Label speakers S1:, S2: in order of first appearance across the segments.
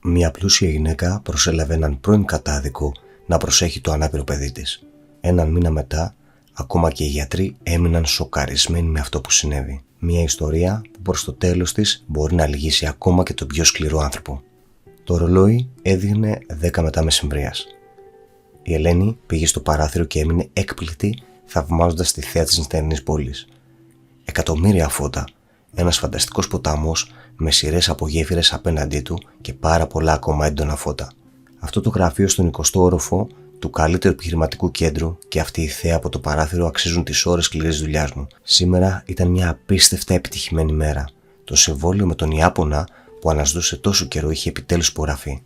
S1: Μια πλούσια γυναίκα προσέλαβε έναν πρώην κατάδικο να προσέχει το ανάπηρο παιδί της. Έναν μήνα μετά, ακόμα και οι γιατροί έμειναν σοκαρισμένοι με αυτό που συνέβη. Μια ιστορία που προς το τέλος της μπορεί να λυγίσει ακόμα και τον πιο σκληρό άνθρωπο. Το ρολόι έδειχνε 10 μετά μεσημβρίας. Η Ελένη πήγε στο παράθυρο και έμεινε έκπληκτη, θαυμάζοντας τη θέα της νυχτερινής πόλης. Εκατομμύρια φώτα, ένας φανταστικός ποταμός με σειρές από γέφυρες απέναντί του και πάρα πολλά ακόμα έντονα φώτα. Αυτό το γραφείο στον 20ο όροφο του καλύτερου επιχειρηματικού κέντρου και αυτή η θέα από το παράθυρο αξίζουν τις ώρες σκληρής δουλειάς μου. Σήμερα ήταν μια απίστευτα επιτυχημένη μέρα. Το συμβόλαιο με τον Ιάπωνα που αναζητούσε τόσο καιρό είχε επιτέλους υπογραφεί.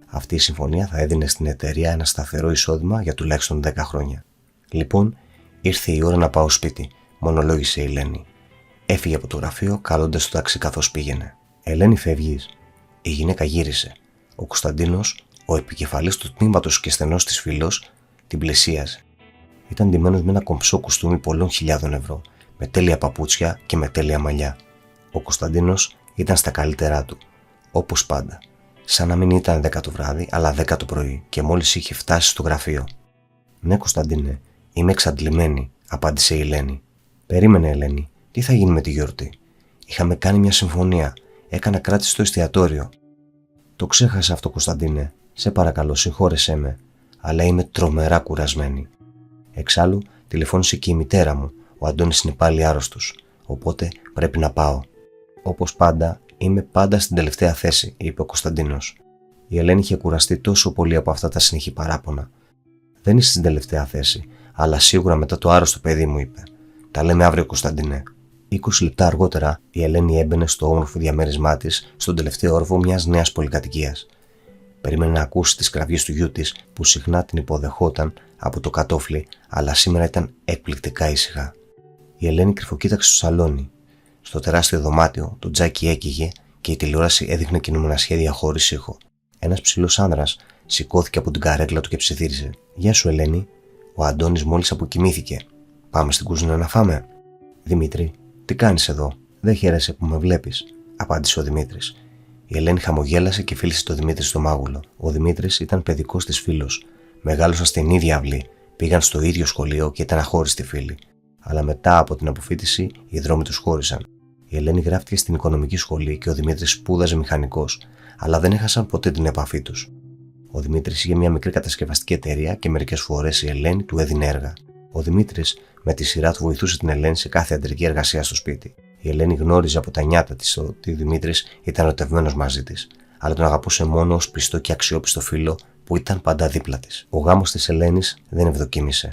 S1: Αυτή η συμφωνία θα έδινε στην εταιρεία ένα σταθερό εισόδημα για τουλάχιστον 10 χρόνια. Λοιπόν, ήρθε η ώρα να πάω σπίτι, μονολόγησε η Ελένη. Έφυγε από το γραφείο, καλώντας το ταξί καθώς πήγαινε. Ελένη, φεύγεις? Η γυναίκα γύρισε. Ο Κωνσταντίνος, ο επικεφαλής του τμήματος και στενός της φίλος, την πλησίαζε. Ήταν ντυμένος με ένα κομψό κουστούμι πολλών χιλιάδων ευρώ, με τέλεια παπούτσια και με τέλεια μαλλιά. Ο Κωνσταντίνος ήταν στα καλύτερά του, όπως πάντα. Σαν να μην ήταν 10 το βράδυ, αλλά 10 το πρωί, και μόλις είχε φτάσει στο γραφείο. Ναι, Κωνσταντίνε, είμαι εξαντλημένη, απάντησε η Ελένη. Περίμενε, Ελένη, τι θα γίνει με τη γιορτή? Είχαμε κάνει μια συμφωνία. Έκανα κράτηση στο εστιατόριο. Το ξέχασα αυτό, Κωνσταντίνε. Σε παρακαλώ, συγχώρεσέ με. Αλλά είμαι τρομερά κουρασμένη. Εξάλλου, τηλεφώνησε και η μητέρα μου. Ο Αντώνης είναι πάλι άρρωστος. Οπότε πρέπει να πάω. Όπως πάντα, είμαι πάντα στην τελευταία θέση, είπε ο Κωνσταντίνος. Η Ελένη είχε κουραστεί τόσο πολύ από αυτά τα συνεχή παράπονα. Δεν είσαι στην τελευταία θέση, αλλά σίγουρα μετά το άρρωστο παιδί μου, είπε. Τα λέμε αύριο, Κωνσταντίνε. 20 λεπτά αργότερα, η Ελένη έμπαινε στο όμορφο διαμέρισμά της, στον τελευταίο όροφο μιας νέας πολυκατοικίας. Περίμενε να ακούσει τις κραυγές του γιού της, που συχνά την υποδεχόταν από το κατόφλι, αλλά σήμερα ήταν εκπληκτικά ήσυχα. Η Ελένη κρυφοκοίταξε στο σαλόνι. Στο τεράστιο δωμάτιο, το τζάκι έκυγε και η τηλεόραση έδειχνε κινούμενα σχέδια χωρίς ήχο. Ένας ψηλός άνδρας σηκώθηκε από την καρέκλα του και ψιθύριζε. Γεια σου, Ελένη. Ο Αντώνης μόλις αποκοιμήθηκε. Πάμε στην κουζίνα να φάμε? Δημήτρη, τι κάνεις εδώ? Δεν χαίρεσαι που με βλέπεις, απάντησε ο Δημήτρης. Η Ελένη χαμογέλασε και φίλησε το Δημήτρη στο μάγουλο. Ο Δημήτρης ήταν παιδικός της φίλος. Μεγάλωσαν στην ίδια αυλή, πήγαν στο ίδιο σχολείο και ήταν αχώριστοι φίλοι. Αλλά μετά από την αποφοίτηση, οι δρόμοι τους χώρισαν. Η Ελένη γράφτηκε στην οικονομική σχολή και ο Δημήτρης σπούδαζε μηχανικός, αλλά δεν έχασαν ποτέ την επαφή τους. Ο Δημήτρης είχε μια μικρή κατασκευαστική εταιρεία και μερικές φορές η Ελένη του έδινε έργα. Ο Δημήτρης με τη σειρά του βοηθούσε την Ελένη σε κάθε αντρική εργασία στο σπίτι. Η Ελένη γνώριζε από τα νιάτα της ότι ο Δημήτρης ήταν ερωτευμένος μαζί της, αλλά τον αγαπούσε μόνο ως πιστό και αξιόπιστο φίλο που ήταν πάντα δίπλα της. Ο γάμος της Ελένης δεν ευδοκίμησε.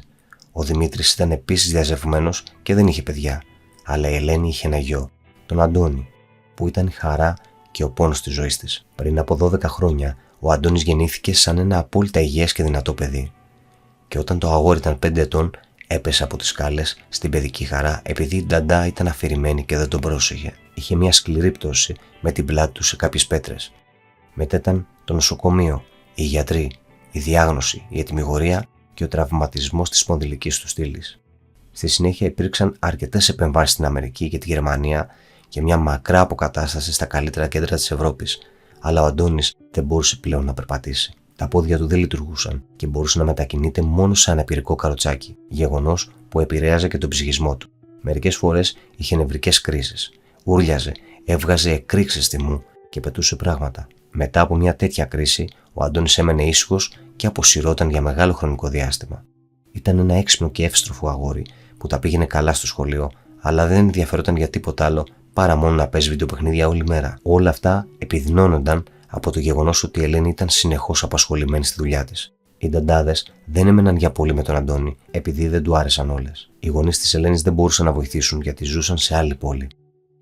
S1: Ο Δημήτρης ήταν επίσης διαζευμένος και δεν είχε παιδιά, αλλά η Ελένη είχε ένα γιο, τον Αντώνη, που ήταν η χαρά και ο πόνος της ζωής της. Πριν από 12 χρόνια, ο Αντώνης γεννήθηκε σαν ένα απόλυτα υγιές και δυνατό παιδί. Και όταν το αγόρι ήταν 5 ετών, έπεσε από τις σκάλες στην παιδική χαρά επειδή η νταντά ήταν αφηρημένη και δεν τον πρόσεχε. Είχε μια σκληρή πτώση με την πλάτη του σε κάποιες πέτρες. Μετά ήταν το νοσοκομείο, οι γιατροί, η διάγνωση, η ετυμηγορία και ο τραυματισμός της σπονδυλικής του στήλης. Στη συνέχεια υπήρξαν αρκετές επεμβάσεις στην Αμερική και τη Γερμανία και μια μακρά αποκατάσταση στα καλύτερα κέντρα της Ευρώπης, αλλά ο Αντώνης δεν μπορούσε πλέον να περπατήσει. Τα πόδια του δεν λειτουργούσαν και μπορούσε να μετακινείται μόνο σε αναπηρικό καροτσάκι, γεγονός που επηρέαζε και τον ψυχισμό του. Μερικές φορές είχε νευρικές κρίσεις. Ούρλιαζε, έβγαζε εκρήξεις στη μου και πετούσε πράγματα. Μετά από μια τέτοια κρίση, ο Αντώνης έμενε ήσυχος και αποσυρώταν για μεγάλο χρονικό διάστημα. Ήταν ένα έξυπνο και εύστροφο αγόρι που τα πήγαινε καλά στο σχολείο, αλλά δεν ενδιαφερόταν για τίποτα άλλο παρά μόνο να παίζει βιντεοπαιχνίδια όλη μέρα. Όλα αυτά επιδεινώνονταν από το γεγονός ότι η Ελένη ήταν συνεχώς απασχολημένη στη δουλειά της. Οι νταντάδες δεν έμεναν για πολύ με τον Αντώνη, επειδή δεν του άρεσαν όλες. Οι γονείς της Ελένης δεν μπορούσαν να βοηθήσουν γιατί ζούσαν σε άλλη πόλη.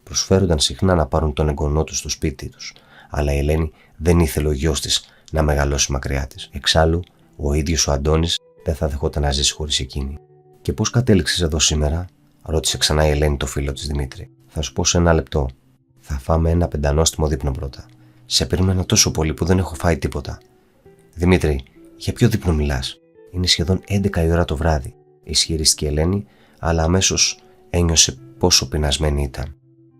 S1: Προσφέρονταν συχνά να πάρουν τον εγγονό του στο σπίτι τους, αλλά η Ελένη δεν ήθελε ο γιος της να μεγαλώσει μακριά της. Εξάλλου, ο ίδιος ο Αντώνης δεν θα δεχόταν να ζήσει χωρίς εκείνη. Και πώς κατέληξες εδώ σήμερα? Ρώτησε ξανά η Ελένη το φίλο της Δημήτρη. Θα σου πω σε ένα λεπτό. Θα φάμε ένα πεντανόστιμο δείπνο πρώτα. Σε περίμενα τόσο πολύ που δεν έχω φάει τίποτα. Δημήτρη, για ποιο δείπνο μιλάς? Είναι σχεδόν 11 η ώρα το βράδυ, ισχυρίστηκε η Ελένη, αλλά αμέσως ένιωσε πόσο πεινασμένη ήταν.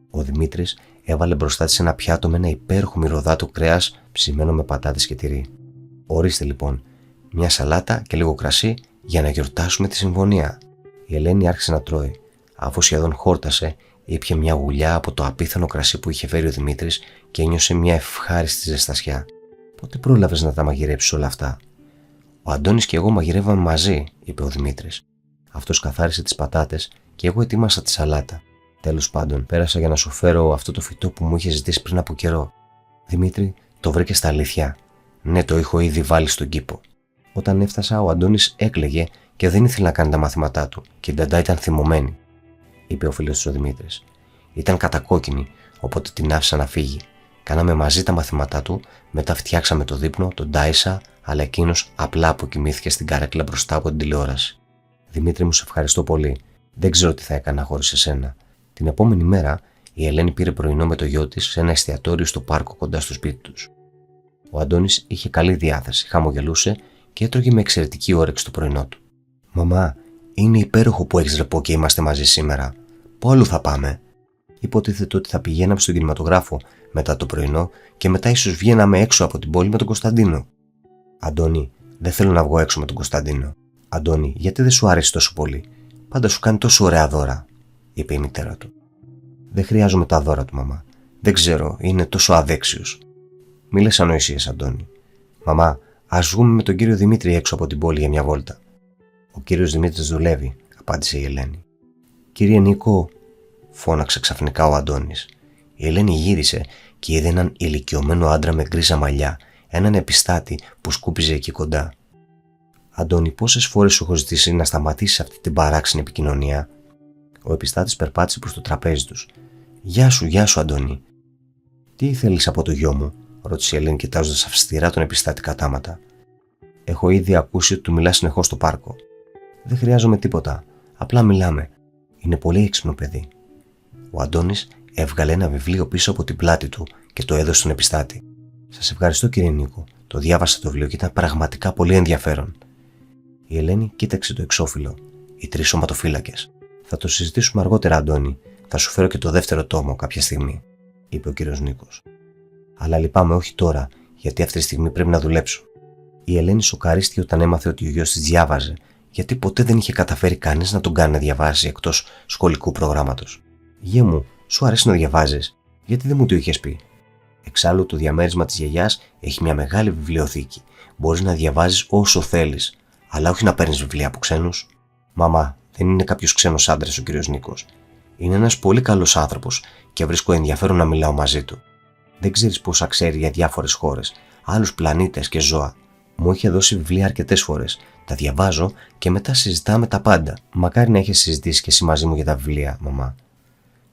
S1: Ο Δημήτρης έβαλε μπροστά της ένα πιάτο με ένα υπέροχο μυρωδάτο κρέας, ψημένο με πατάτες και τυρί. Ορίστε λοιπόν, μια σαλάτα και λίγο κρασί για να γιορτάσουμε τη συμφωνία. Η Ελένη άρχισε να τρώει. Αφού σχεδόν χόρτασε, ήπια μια γουλιά από το απίθανο κρασί που είχε φέρει ο Δημήτρης και ένιωσε μια ευχάριστη ζεστασιά. Πότε πρόλαβες να τα μαγειρέψεις όλα αυτά? Ο Αντώνης και εγώ μαγειρεύαμε μαζί, είπε ο Δημήτρης. Αυτός καθάρισε τις πατάτες και εγώ ετοίμασα τη σαλάτα. Τέλος πάντων, πέρασα για να σου φέρω αυτό το φυτό που μου είχε ζητήσει πριν από καιρό. Δημήτρη, το βρήκε στα αλήθεια? Ναι, το έχω ήδη βάλει στον κήπο. Όταν έφτασα, ο Αντώνης έκλαιγε και δεν ήθελε να κάνει τα μαθήματά του και η νταντά ήταν θυμωμένη, είπε ο φίλος του ο Δημήτρης. Ήταν κατακόκκινη, οπότε την άφησα να φύγει. Κάναμε μαζί τα μαθήματά του, μετά φτιάξαμε το δείπνο, τον τάισα, αλλά εκείνος απλά αποκοιμήθηκε στην καρέκλα μπροστά από την τηλεόραση. Δημήτρη μου, σε ευχαριστώ πολύ. Δεν ξέρω τι θα έκανα χωρίς εσένα. Την επόμενη μέρα, η Ελένη πήρε πρωινό με το γιο της σε ένα εστιατόριο στο πάρκο κοντά στο σπίτι τους. Ο Αντώνης είχε καλή διάθεση, χαμογελούσε και έτρωγε με εξαιρετική όρεξη το πρωινό του. Μαμά, είναι υπέροχο που έχεις ρεπό και είμαστε μαζί σήμερα. Πού αλλού θα πάμε? Υποτίθεται ότι θα πηγαίναμε στον κινηματογράφο μετά το πρωινό και μετά ίσως βγαίναμε έξω από την πόλη με τον Κωνσταντίνο. Αντώνη, δεν θέλω να βγω έξω με τον Κωνσταντίνο. Αντώνη, γιατί δεν σου άρεσε τόσο πολύ? Πάντα σου κάνει τόσο ωραία δώρα, είπε η μητέρα του. Δεν χρειάζομαι τα δώρα του, μαμά. Δεν ξέρω, είναι τόσο αδέξιος. Μη λες ανοησίες, Αντώνη. Μαμά, ας βγούμε με τον κύριο Δημήτρη έξω από την πόλη για μια βόλτα. Ο κύριος Δημήτρης δουλεύει, απάντησε η Ελένη. Κύριε Νίκο, φώναξε ξαφνικά ο Αντώνης. Η Ελένη γύρισε και είδε έναν ηλικιωμένο άντρα με γκρίζα μαλλιά, έναν επιστάτη που σκούπιζε εκεί κοντά. Αντώνη, πόσες φορές σου έχω ζητήσει να σταματήσεις αυτή την παράξενη επικοινωνία? Ο επιστάτης περπάτησε προς το τραπέζι τους. Γεια σου, Αντώνη. Τι θέλεις από το γιο μου? Ρώτησε η Ελένη κοιτάζοντας αυστηρά τον επιστάτη κατάματα. Έχω ήδη ακούσει ότι του μιλά συνεχώς στο πάρκο. Δεν χρειάζομαι τίποτα. Απλά μιλάμε. Είναι πολύ έξυπνο παιδί. Ο Αντώνης έβγαλε ένα βιβλίο πίσω από την πλάτη του και το έδωσε στον επιστάτη. Σας ευχαριστώ, κύριε Νίκο. Το διάβασα το βιβλίο και ήταν πραγματικά πολύ ενδιαφέρον. Η Ελένη κοίταξε το εξώφυλλο. Οι τρεις σωματοφύλακες. Θα το συζητήσουμε αργότερα, Αντώνη. Θα σου φέρω και το δεύτερο τόμο κάποια στιγμή, είπε ο κύριος Νίκος. Αλλά λυπάμαι, όχι τώρα, γιατί αυτή τη στιγμή πρέπει να δουλέψω. Η Ελένη σοκαρίστηκε όταν έμαθε ότι ο γιος της διάβαζε, γιατί ποτέ δεν είχε καταφέρει κανείς να τον κάνει να διαβάσει εκτός σχολικού προγράμματος. Γιέ μου, σου αρέσει να διαβάζεις? Γιατί δεν μου το είχες πει? Εξάλλου, το διαμέρισμα της γιαγιάς έχει μια μεγάλη βιβλιοθήκη. Μπορείς να διαβάζεις όσο θέλεις, αλλά όχι να παίρνεις βιβλία από ξένους. Μαμά, δεν είναι κάποιος ξένος άντρας ο κύριος Νίκος. Είναι ένας πολύ καλός άνθρωπος και βρίσκω ενδιαφέρον να μιλάω μαζί του. Δεν ξέρεις πόσα ξέρει για διάφορες χώρες, άλλους πλανήτες και ζώα. Μου είχε δώσει βιβλία αρκετές φορές. Τα διαβάζω και μετά συζητάμε τα πάντα. Μακάρι να έχεις συζητήσει και εσύ μαζί μου για τα βιβλία, μαμά.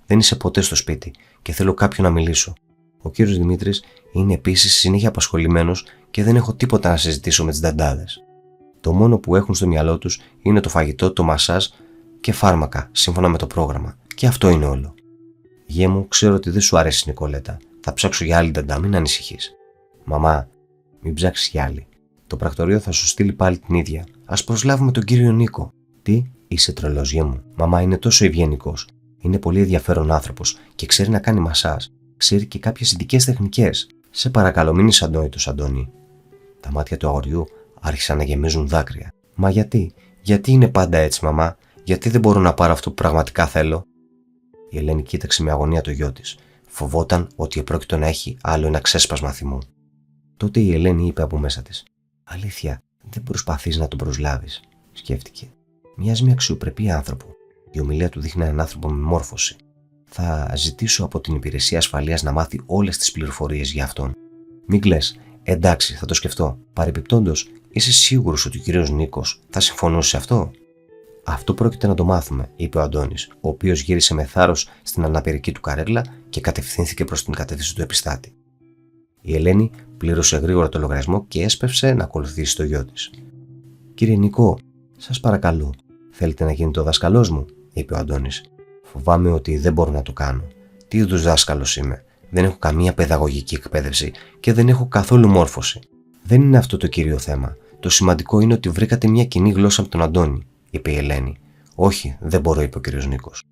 S1: Δεν είσαι ποτέ στο σπίτι και θέλω κάποιον να μιλήσω. Ο κύριος Δημήτρης είναι επίσης συνέχεια απασχολημένος και δεν έχω τίποτα να συζητήσω με τις νταντάδες. Το μόνο που έχουν στο μυαλό τους είναι το φαγητό, το μασάζ και φάρμακα, σύμφωνα με το πρόγραμμα. Και αυτό είναι όλο. Γιέ μου, ξέρω ότι δεν σου αρέσει η Νικολέτα. Θα ψάξω για άλλη νταντά, μην ανησυχείς. Μαμά, μην ψάξεις για άλλη. Το πρακτορείο θα σου στείλει πάλι την ίδια. Ας προσλάβουμε τον κύριο Νίκο. Τι, είσαι τρελός, γιέ μου? Μαμά, είναι τόσο ευγενικός. Είναι πολύ ενδιαφέρον άνθρωπος και ξέρει να κάνει μασάζ. Ξέρει και κάποιες ειδικές τεχνικές. Σε παρακαλώ, μην είσαι ανόητος, Αντώνη. Τα μάτια του αγοριού άρχισαν να γεμίζουν δάκρυα. Μα γιατί είναι πάντα έτσι, μαμά? Γιατί δεν μπορώ να πάρω αυτό που πραγματικά θέλω? Η Ελένη κοίταξε με αγωνία το γιο της. Φοβόταν ότι επρόκειτο να έχει άλλο ένα ξέσπασμα θυμού. Τότε η Ελένη είπε από μέσα της: Αλήθεια, δεν προσπαθείς να τον προσλάβεις? Σκέφτηκε. Μοιάζει με αξιοπρεπή άνθρωπο. Η ομιλία του δείχνει έναν άνθρωπο με μόρφωση. Θα ζητήσω από την υπηρεσία ασφαλείας να μάθει όλες τις πληροφορίες για αυτόν. Μην κλαις. Εντάξει, θα το σκεφτώ. Παρεπιπτόντως, είσαι σίγουρος ότι ο κύριος Νίκος θα συμφωνούσε σε αυτό? Αυτό πρόκειται να το μάθουμε, είπε ο Αντώνης, ο οποίος γύρισε με θάρρος στην αναπηρική του καρέκλα και κατευθύνθηκε προς την κατεύθυνση του επιστάτη. Η Ελένη πλήρωσε γρήγορα το λογαριασμό και έσπευσε να ακολουθήσει το γιο της. Κύριε Νικό, σας παρακαλώ, θέλετε να γίνετε ο δάσκαλός μου? είπε ο Αντώνης. Φοβάμαι ότι δεν μπορώ να το κάνω. Τι είδους δάσκαλος είμαι? Δεν έχω καμία παιδαγωγική εκπαίδευση και δεν έχω καθόλου μόρφωση. Δεν είναι αυτό το κύριο θέμα. Το σημαντικό είναι ότι βρήκατε μια κοινή γλώσσα με τον Αντώνη, είπε η Ελένη. Όχι, δεν μπορώ, είπε ο κύριος Νίκος.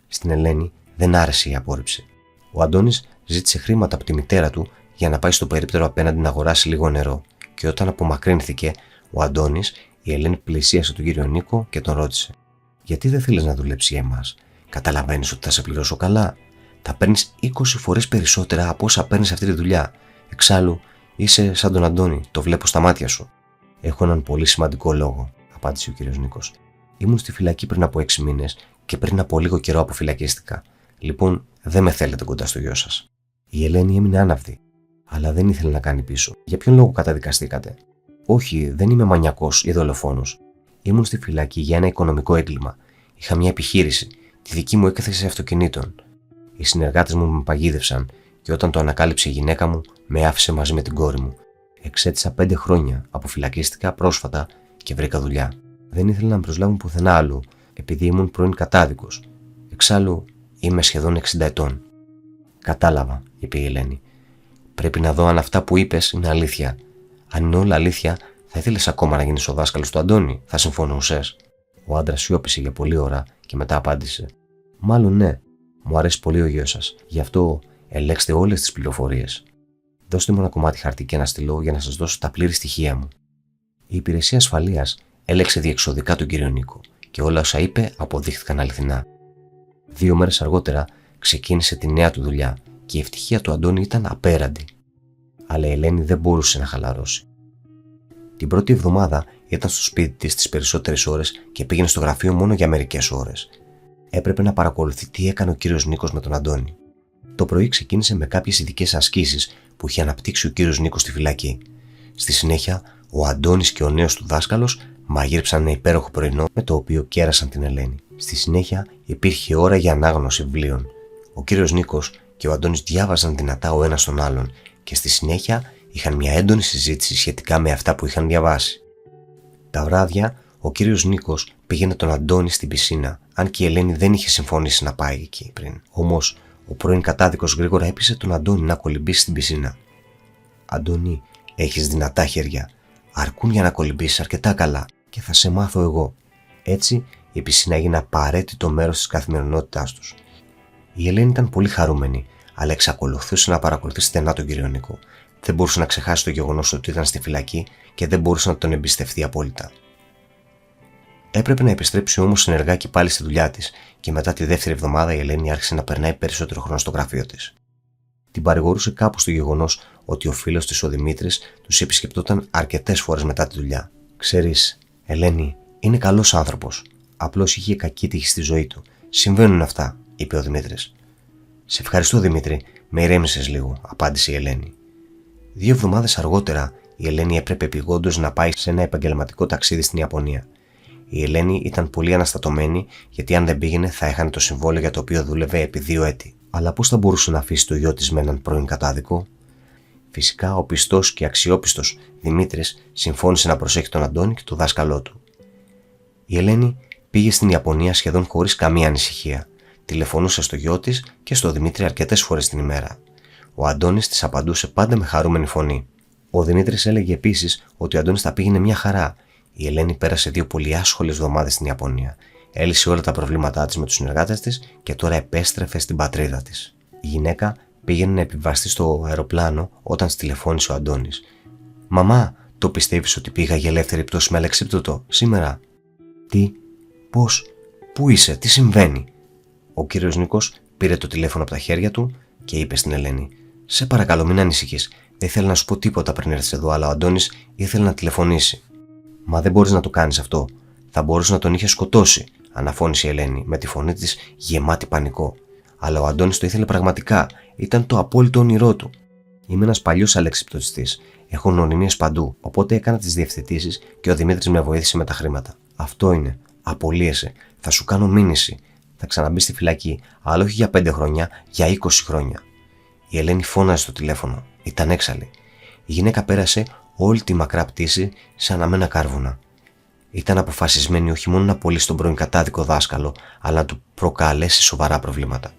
S1: Στην Ελένη δεν άρεσε η απόρριψη. Ο Αντώνης ζήτησε χρήματα από τη μητέρα του για να πάει στο περίπτερο απέναντι να αγοράσει λίγο νερό. Και όταν απομακρύνθηκε ο Αντώνης, η Ελένη πλησίασε τον κύριο Νίκο και τον ρώτησε: «Γιατί δεν θέλεις να δουλέψει για εμάς? Καταλαβαίνεις ότι θα σε πληρώσω καλά? Θα παίρνεις 20 φορές περισσότερα από όσα παίρνεις αυτή τη δουλειά. Εξάλλου, είσαι σαν τον Αντώνη, το βλέπω στα μάτια σου». «Έχω έναν πολύ σημαντικό λόγο», απάντησε ο κύριος Νίκος. «Ήμουν στη φυλακή πριν από 6 μήνες και πριν από λίγο καιρό αποφυλακίστηκα. Λοιπόν, δεν με θέλετε κοντά στο γιο σας». Η Ελένη έμεινε άναυδη, αλλά δεν ήθελε να κάνει πίσω. «Για ποιον λόγο καταδικαστήκατε?» «Όχι, δεν είμαι μανιακός ή δολοφόνος. Ήμουν στη φυλακή για ένα οικονομικό έγκλημα. Είχα μια επιχείρηση, τη δική μου έκθεση αυτοκινήτων. Οι συνεργάτες μου με παγίδευσαν και όταν το ανακάλυψε η γυναίκα μου, με άφησε μαζί με την κόρη μου. Εξέτησα 5 χρόνια, αποφυλακίστηκα πρόσφατα και βρήκα δουλειά. Δεν ήθελα να με προσλάβουν πουθενά άλλου, επειδή ήμουν πρώην κατάδικος. Εξάλλου, είμαι σχεδόν 60 ετών». «Κατάλαβα», είπε η Ελένη. «Πρέπει να δω αν αυτά που είπες είναι αλήθεια. Αν είναι όλα αλήθεια, θα ήθελες ακόμα να γίνεις ο δάσκαλος του Αντώνη, θα συμφωνούσες?» Ο άντρας σιώπησε για πολλή ώρα και μετά απάντησε: «Μάλλον ναι. Μου αρέσει πολύ ο γιος σας. Γι' αυτό ελέγξτε όλες τις πληροφορίες. Δώστε μου ένα κομμάτι χαρτί και ένα στυλό για να σας δώσω τα πλήρη στοιχεία μου». Η υπηρεσία ασφαλείας έλεξε διεξοδικά τον κύριο Νίκο και όλα όσα είπε αποδείχθηκαν αληθινά. 2 μέρες αργότερα ξεκίνησε τη νέα του δουλειά και η ευτυχία του Αντώνη ήταν απέραντη. Αλλά η Ελένη δεν μπορούσε να χαλαρώσει. Την πρώτη εβδομάδα ήταν στο σπίτι της τις περισσότερες ώρες και πήγαινε στο γραφείο μόνο για μερικές ώρες. Έπρεπε να παρακολουθεί τι έκανε ο κύριος Νίκος με τον Αντώνη. Το πρωί ξεκίνησε με κάποιες ειδικές ασκήσεις που είχε αναπτύξει ο κύριος Νίκος στη φυλακή. Στη συνέχεια, ο Αντώνης και ο νέος του δάσκαλος μαγείρεψαν ένα υπέροχο πρωινό με το οποίο κέρασαν την Ελένη. Στη συνέχεια, υπήρχε ώρα για ανάγνωση βιβλίων. Ο κύριος Νίκος και ο Αντώνης διάβαζαν δυνατά ο ένας τον άλλον και στη συνέχεια είχαν μια έντονη συζήτηση σχετικά με αυτά που είχαν διαβάσει. Τα βράδια, ο κύριος Νίκος πήγαινε τον Αντώνη στην πισίνα, αν και η Ελένη δεν είχε συμφωνήσει να πάει εκεί πριν. Όμως, ο πρώην κατάδικος γρήγορα έπεισε τον Αντώνη να κολυμπήσει στην πισίνα. «Αντώνη, έχεις δυνατά χέρια. Αρκούν για να κολυμπήσεις αρκετά καλά και θα σε μάθω εγώ». Έτσι, η πισίνα έγινε απαραίτητο μέρος της καθημερινότητάς τους. Η Ελένη ήταν πολύ χαρούμενη, αλλά εξακολουθούσε να παρακολουθεί στενά τον κύριο Νίκο. Δεν μπορούσε να ξεχάσει το γεγονός ότι ήταν στη φυλακή και δεν μπορούσε να τον εμπιστευτεί απόλυτα. Έπρεπε να επιστρέψει όμως ενεργά και πάλι στη δουλειά της, και μετά τη δεύτερη εβδομάδα η Ελένη άρχισε να περνάει περισσότερο χρόνο στο γραφείο της. Την παρηγορούσε κάπου στο γεγονός ότι ο φίλος της ο Δημήτρης τους επισκεπτόταν αρκετές φορές μετά τη δουλειά. «Ξέρεις, Ελένη, είναι καλός άνθρωπος. Απλώς είχε κακή τύχη στη ζωή του. Συμβαίνουν αυτά», είπε ο Δημήτρης. «Σε ευχαριστώ, Δημήτρη, με ηρέμησες λίγο», απάντησε η Ελένη. 2 εβδομάδες αργότερα, η Ελένη έπρεπε επειγόντως να πάει σε ένα επαγγελματικό ταξίδι στην Ιαπωνία. Η Ελένη ήταν πολύ αναστατωμένη, γιατί αν δεν πήγαινε θα έχανε το συμβόλαιο για το οποίο δούλευε επί 2 έτη. Αλλά πώς θα μπορούσε να αφήσει το γιο της με έναν πρώην κατάδικο? Φυσικά, ο πιστός και αξιόπιστος Δημήτρης συμφώνησε να προσέχει τον Αντώνη και τον δάσκαλό του. Η Ελένη πήγε στην Ιαπωνία σχεδόν χωρίς καμία ανησυχία. Τηλεφωνούσε στο γιο της και στο Δημήτρη αρκετές φορές την ημέρα. Ο Αντώνης της απαντούσε πάντα με χαρούμενη φωνή. Ο Δημήτρης έλεγε επίσης ότι ο Αντώνης θα πήγαινε μια χαρά. Η Ελένη πέρασε 2 πολύ άσχολες εβδομάδες στην Ιαπωνία. Έλυσε όλα τα προβλήματά της με τους συνεργάτες της και τώρα επέστρεφε στην πατρίδα της. Η γυναίκα πήγαινε να επιβαστεί στο αεροπλάνο όταν της τηλεφώνησε ο Αντώνης. «Μαμά, το πιστεύεις ότι πήγα για ελεύθερη πτώση με αλεξίπτωτο σήμερα?» «Τι, πώς, πού είσαι, τι συμβαίνει?» Ο κύριος Νίκος πήρε το τηλέφωνο από τα χέρια του και είπε στην Ελένη: «Σε παρακαλώ, μην ανησυχείς. Δεν ήθελα να σου πω τίποτα πριν έρθεις εδώ, αλλά ο Αντώνης ήθελε να τηλεφωνήσει». «Μα δεν μπορείς να το κάνεις αυτό. Θα μπορούσε να τον είχε σκοτώσει», αναφώνησε η Ελένη με τη φωνή της γεμάτη πανικό. «Αλλά ο Αντώνης το ήθελε πραγματικά. Ήταν το απόλυτο όνειρό του. Είμαι ένας παλιός αλεξιπτωτιστής. Έχω γνωριμίες παντού, οπότε έκανα τις διευθετήσεις και ο Δημήτρης με βοήθησε με τα χρήματα. Αυτό είναι. Απολύεσαι. Θα σου κάνω μήνυση. Θα ξαναμπεί στη φυλακή, αλλά όχι για 5 χρόνια, για 20 χρόνια». Η Ελένη φώναζε στο τηλέφωνο. Ήταν έξαλλη. Η γυναίκα πέρασε όλη τη μακρά πτήση σαν να μένα κάρβουνα. Ήταν αποφασισμένη όχι μόνο να απολύσει τον πρώην κατάδικο δάσκαλο, αλλά να του προκαλέσει σοβαρά προβλήματα.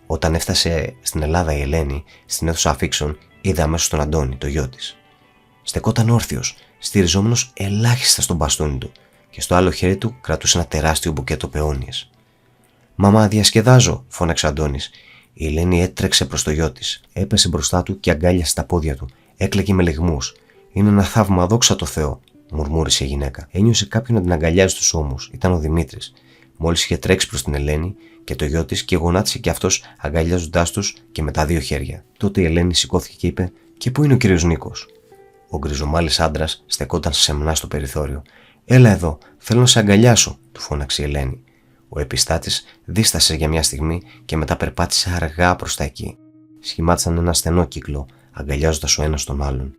S1: Όταν έφτασε στην Ελλάδα η Ελένη, στην αίθουσα αφήξεων, είδε αμέσως τον Αντώνη, το γιο της. Στεκόταν όρθιος, στηριζόμενος ελάχιστα στον μπαστούνι του, και στο άλλο χέρι του κρατούσε ένα τεράστιο μπουκέτο πεόνιες. «Μαμά, διασκεδάζω», φώναξε ο Αντώνης. Η Ελένη έτρεξε προς το γιο της. Έπεσε μπροστά του και αγκάλιασε τα πόδια του. Έκλαιγε με λυγμούς. «Είναι ένα θαύμα, δόξα τω Θεώ», μουρμούρισε η γυναίκα. Ένιωσε κάποιον να την αγκαλιάζει στους ώμους. Ήταν ο Δημήτρης. Μόλις είχε τρέξει προς την Ελένη και το γιο της και γονάτισε κι αυτός αγκαλιάζοντάς τους και με τα δύο χέρια. Τότε η Ελένη σηκώθηκε και είπε: «Και πού είναι ο κύριος Νίκος?» Ο γκριζομάλης άντρας στεκόταν σεμνά στο περιθώριο. «Έλα εδώ, θέλω να σε αγκαλιάσω», του φώναξε η Ελένη. Ο επιστάτης δίστασε για μια στιγμή και μετά περπάτησε αργά προς τα εκεί. Σχημάτισαν ένα στενό κύκλο, αγκαλιάζοντας ο ένας τον άλλον.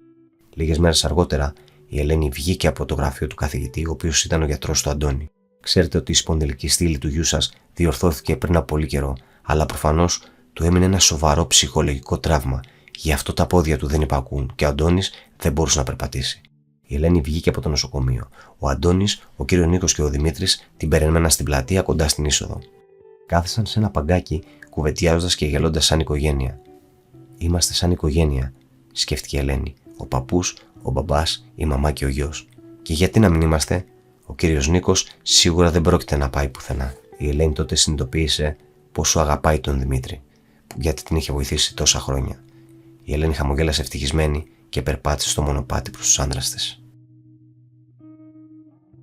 S1: Λίγες μέρες αργότερα, η Ελένη βγήκε από το γραφείο του καθηγητή, ο οποίος ήταν ο γιατρός του Αντώνη. «Ξέρετε ότι η σπονδυλική στήλη του γιού σας διορθώθηκε πριν από πολύ καιρό, αλλά προφανώς του έμεινε ένα σοβαρό ψυχολογικό τραύμα. Γι' αυτό τα πόδια του δεν υπακούν και ο Αντώνης δεν μπορούσε να περπατήσει». Η Ελένη βγήκε από το νοσοκομείο. Ο Αντώνης, ο κύριος Νίκος και ο Δημήτρης την περιμέναν στην πλατεία κοντά στην είσοδο. Κάθισαν σε ένα παγκάκι, κουβεντιάζοντας και γελώντας σαν οικογένεια. «Είμαστε σαν οικογένεια», σκέφτηκε η Ελένη. «Ο παππούς, ο μπαμπάς, η μαμά και ο γιος. Και γιατί να μην είμαστε? Ο κύριος Νίκος σίγουρα δεν πρόκειται να πάει πουθενά». Η Ελένη τότε συνειδητοποίησε πόσο αγαπάει τον Δημήτρη, γιατί την είχε βοηθήσει τόσα χρόνια. Η Ελένη χαμογέλασε ευτυχισμένη και περπάτησε στο μονοπάτι προς τους άντρας της.